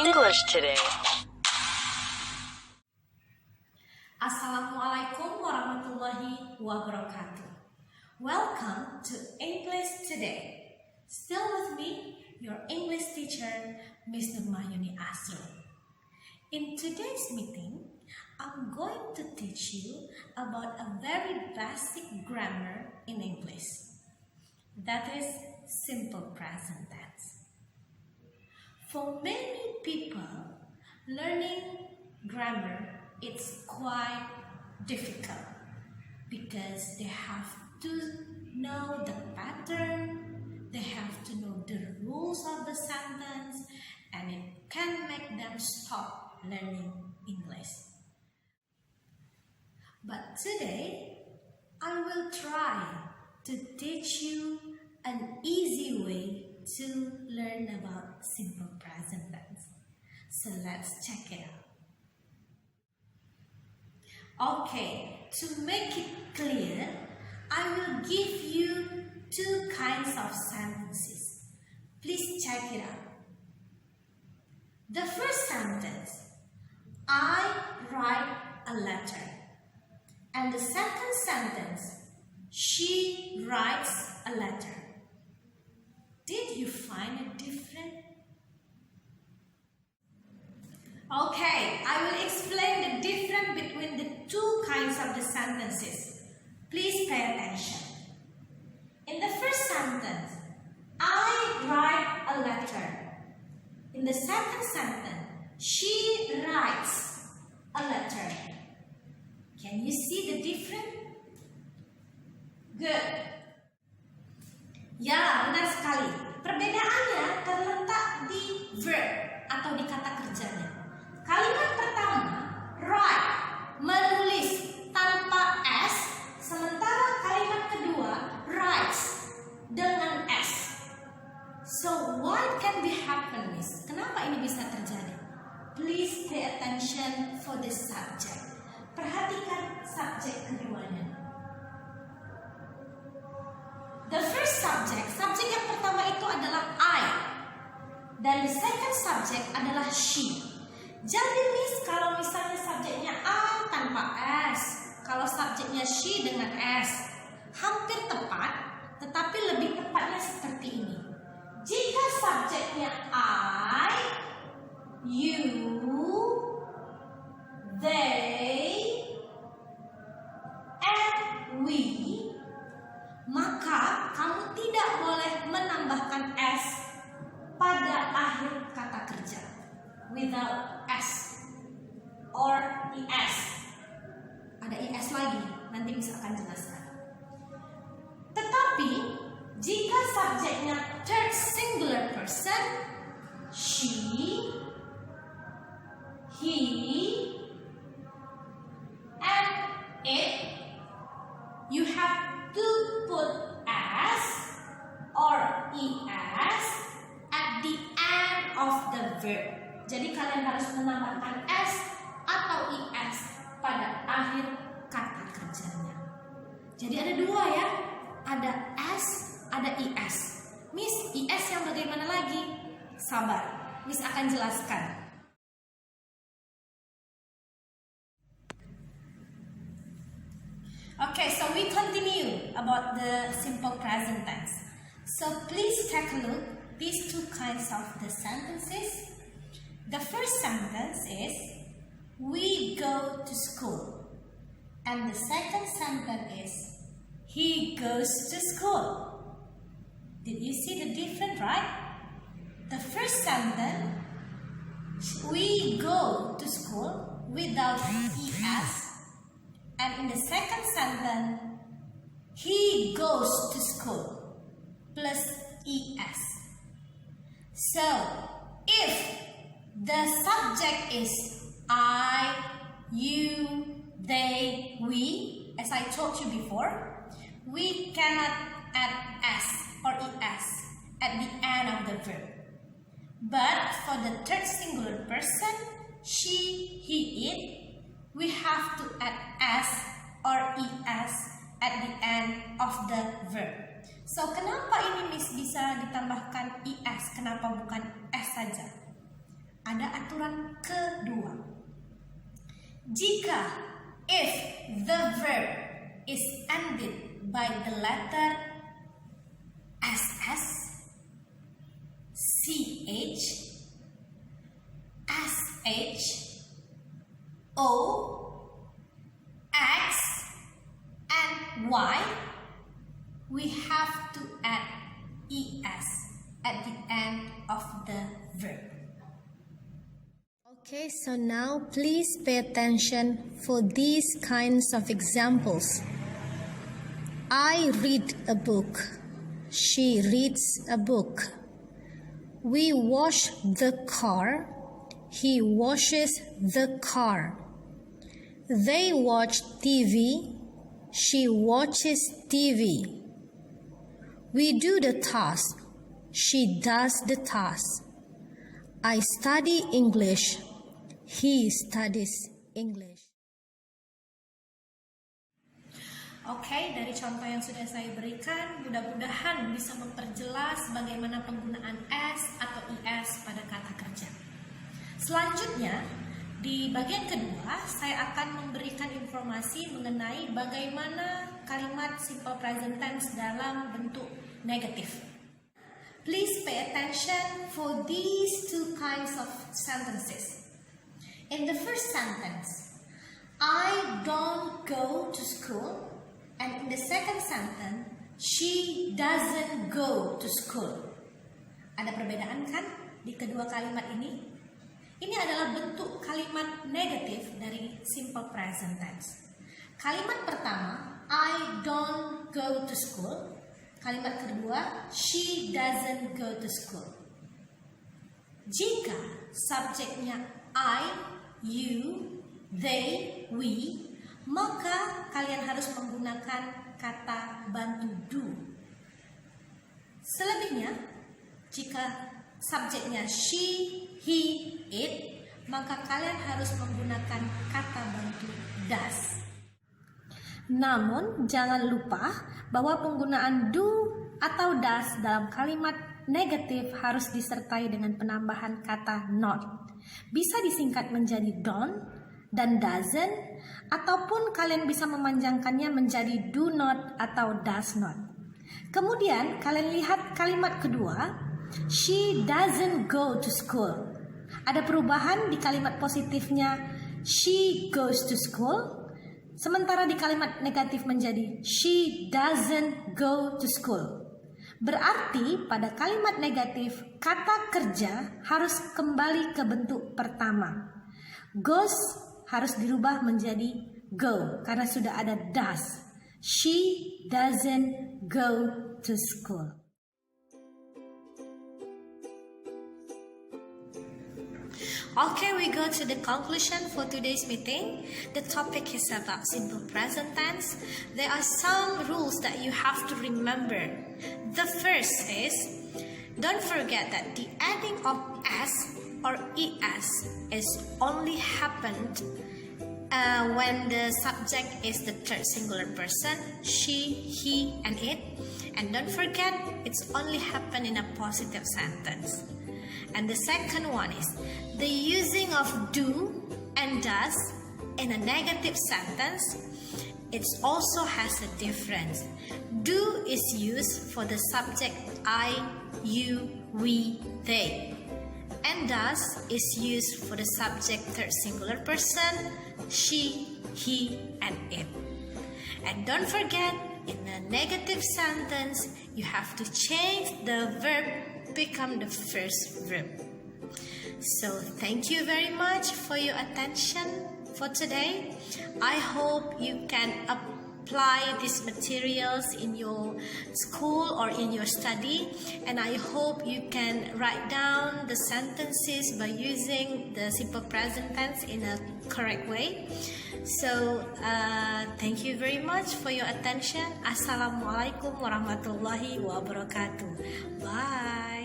English today. Assalamualaikum warahmatullahi wabarakatuh. Welcome to English Today. Still with me, your English teacher, Miss Nurmayuni Asrul. In today's meeting, I'm going to teach you about a very basic grammar in English. That is simple present tense. For many people, learning grammar is quite difficult because they have to know the pattern, they have to know the rules of the sentence, and it can make them stop learning English. But today, I will try to teach you an easy way to learn about simple present tense. So let's check it out. Okay, to make it clear, I will give you two kinds of sentences. Please check it out. The first sentence, I write a letter. And the second sentence, she writes a letter. Did you find it different? Okay, I will explain the difference between the two kinds of the sentences. Please pay attention. In the first sentence, I write a letter. In the second sentence, she writes a letter. Can you see the difference? Good. Ya, benar sekali. Perbedaannya terletak di verb atau di kata kerjanya. Kalimat pertama, write, menulis tanpa S, sementara kalimat kedua, writes, dengan S. So, what can be happen, Miss? Kenapa ini bisa terjadi? Please pay attention for the subject. Perhatikan subjek keduanya. The first subject yang pertama itu adalah I. Dan the second subject adalah she. Jadi Miss, kalau misalnya subjeknya I tanpa S, kalau subjeknya she dengan S, hampir tepat, tetapi lebih tepatnya seperti ini. Jika subjeknya I, you, they, and we, maka kamu tidak boleh menambahkan S pada akhir kata kerja without S or ES. Ada ES lagi, nanti bisa akan jelaskan. Tetapi jika subjeknya third singular person, she, he, and it, you have to put S or ES at the end of the verb. Jadi kalian harus menambahkan S atau ES pada akhir kata kerjanya. Jadi ada dua ya, ada S, ada ES. Miss, ES yang bagaimana lagi? Sabar, Miss akan jelaskan. Okay, so we continue about the simple present tense. So please take a look these two kinds of the sentences. The first sentence is we go to school. And the second sentence is he goes to school. Did you see the difference, right? The first sentence, we go to school without ES. And in the second sentence, he goes to school plus ES. So, if the subject is I, you, they, we, as I told you before, we cannot add S or ES at the end of the verb. But for the third singular person, she, he, it, we have to add S or ES at the end of the verb. So, kenapa ini Miss bisa ditambahkan ES? Kenapa bukan S saja? ada aturan kedua. Jika if the verb is ended by the letter SS, CH, SH, O, X, and Y, we have to add ES at the end of the verb. Okay, so now please pay attention for these kinds of examples. I read a book. She reads a book. We wash the car. He washes the car. They watch TV. She watches TV. We do the task. She does the task. I study English. He studies English. Oke, dari contoh yang sudah saya berikan, mudah-mudahan bisa memperjelas bagaimana penggunaan S atau IS pada kata kerja. Selanjutnya, di bagian kedua, saya akan memberikan informasi mengenai bagaimana kalimat simple present tense dalam bentuk negatif. Please pay attention for these two kinds of sentences. In the first sentence, I don't go to school. And in the second sentence, she doesn't go to school. Ada perbedaan kan di kedua kalimat ini? Ini adalah bentuk kalimat negatif dari simple present tense. Kalimat pertama, I don't go to school. Kalimat kedua, she doesn't go to school. Jika subjeknya I, you, they, we, maka kalian harus menggunakan kata bantu do. Selebihnya, jika subjeknya she, he, it, maka kalian harus menggunakan kata bantu does. Namun, jangan lupa bahwa penggunaan do atau does dalam kalimat negatif harus disertai dengan penambahan kata not. Bisa disingkat menjadi don't dan doesn't, ataupun kalian bisa memanjangkannya menjadi do not atau does not. Kemudian kalian lihat kalimat kedua, she doesn't go to school. Ada perubahan di kalimat positifnya she goes to school, sementara di kalimat negatif menjadi she doesn't go to school. Berarti pada kalimat negatif kata kerja harus kembali ke bentuk pertama. Goes harus dirubah menjadi go karena sudah ada does. She doesn't go to school. Okay, we go to the conclusion for today's meeting. The topic is about simple present tense. There are some rules that you have to remember. The first is, don't forget that the adding of S or ES is only happened when the subject is the third singular person, she, he, and it. And don't forget, it's only happened in a positive sentence. And the second one is the using of do and does in a negative sentence. It also has a difference. Do is used for the subject I, you, we, they. And does is used for the subject third singular person, she, he, and it. And don't forget, in a negative sentence, you have to change the verb become the first verb. So thank you very much for your attention for today. I hope you can apply these materials in your school or in your study, and I hope you can write down the sentences by using the simple present tense in a correct way. So thank you very much for your attention. Assalamualaikum warahmatullahi wabarakatuh. Bye.